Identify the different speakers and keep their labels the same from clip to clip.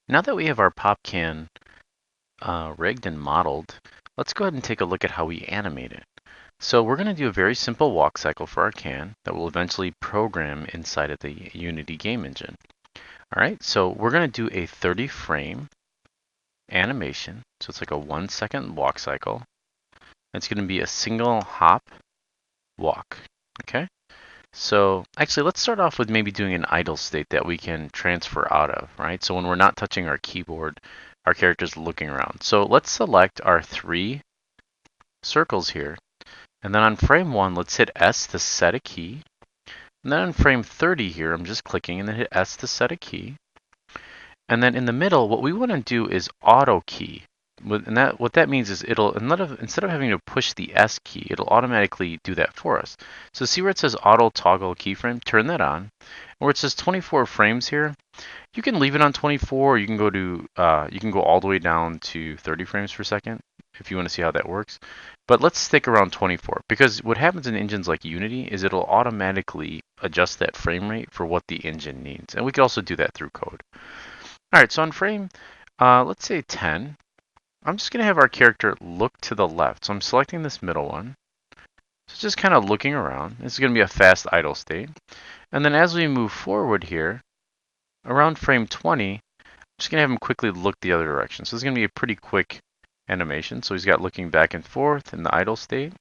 Speaker 1: Now that we have our PopCan rigged and modeled, let's go ahead and take a look at how we animate it. So we're going to do a very simple walk cycle for our can that will eventually program inside of the Unity game engine. All right, so we're going to do a 30 frame animation. So it's like a 1 second walk cycle. It's going to be a single hop walk. Okay. So actually, let's start off with maybe doing an idle state that we can transfer out of, right? So when we're not touching our keyboard, our character's looking around. So let's select our 3 circles here. And then on frame 1, let's hit S to set a key. And then on frame 30 here, I'm just clicking and then hit S to set a key. And then in the middle, what we want to do is auto key. And what that means is it'll instead of having to push the S key, it'll automatically do that for us. So see where it says auto toggle keyframe? Turn that on. Where it says 24 frames here, you can leave it on 24, or you can go all the way down to 30 frames per second if you want to see how that works. But let's stick around 24 because what happens in engines like Unity is it'll automatically adjust that frame rate for what the engine needs, and we can also do that through code. All right, so on frame, let's say 10. I'm just going to have our character look to the left. So I'm selecting this middle one. So just kind of looking around. This is going to be a fast idle state. And then as we move forward here, around frame 20, I'm just going to have him quickly look the other direction. So this is going to be a pretty quick animation. So he's got looking back and forth in the idle state.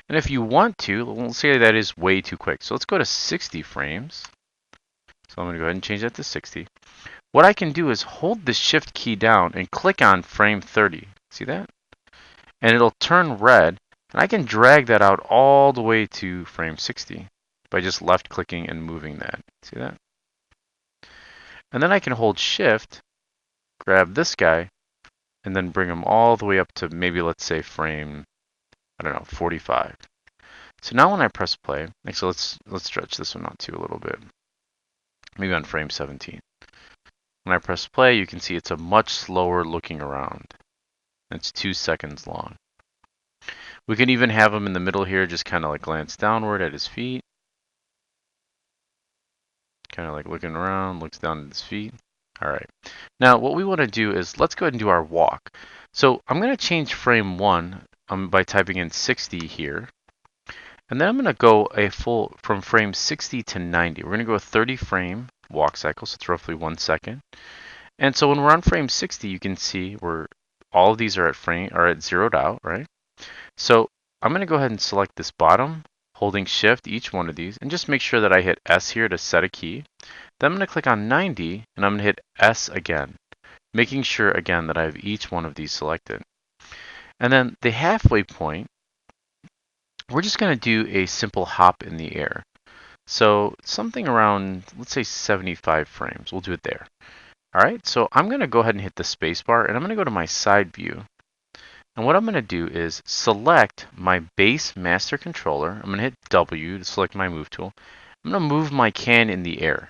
Speaker 1: And if you want to, let's say that is way too quick. So let's go to 60 frames. So I'm going to go ahead and change that to 60. What I can do is hold the shift key down and click on frame 30. See that? And it'll turn red. And I can drag that out all the way to frame 60 by just left clicking and moving that. See that? And then I can hold shift, grab this guy, and then bring him all the way up to maybe, let's say, frame, I don't know, 45. So now when I press play, actually let's stretch this one out too a little bit. Maybe on frame 17. When I press play, you can see it's a much slower looking around. It's 2 seconds long. We can even have him in the middle here, just kind of like glance downward at his feet. Kind of like looking around, looks down at his feet. All right. Now what we want to do is let's go ahead and do our walk. So I'm going to change frame 1 by typing in 60 here. And then I'm going to go from frame 60 to 90. We're going to go a 30 frame walk cycle, so it's roughly 1 second. And so when we're on frame 60, you can see all of these are at zeroed out, right? So I'm going to go ahead and select this bottom, holding shift each one of these, and just make sure that I hit S here to set a key. Then I'm going to click on 90, and I'm going to hit S again, making sure again that I have each one of these selected. And then the halfway point, we're just going to do a simple hop in the air. So something around, let's say 75 frames. We'll do it there. All right, so I'm going to go ahead and hit the spacebar, and I'm going to go to my side view. And what I'm going to do is select my base master controller. I'm going to hit W to select my move tool. I'm going to move my can in the air.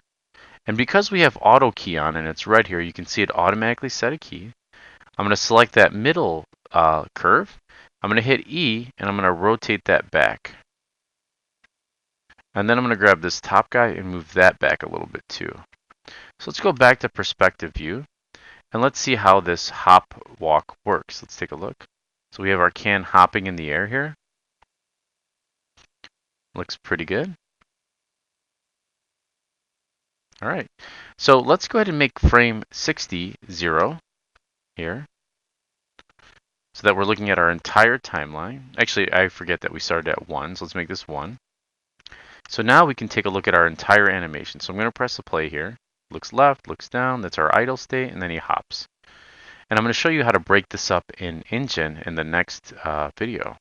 Speaker 1: And because we have auto key on and it's red here, you can see it automatically set a key. I'm going to select that middle curve. I'm going to hit E, and I'm going to rotate that back. And then I'm going to grab this top guy and move that back a little bit too. So let's go back to perspective view. And let's see how this hop walk works. Let's take a look. So we have our can hopping in the air here. Looks pretty good. All right. So let's go ahead and make frame 60 0 here, so that we're looking at our entire timeline. Actually, I forget that we started at 1, so let's make this 1. So now we can take a look at our entire animation. So I'm going to press the play here. Looks left, looks down. That's our idle state, and then he hops. And I'm going to show you how to break this up in Engine in the next video.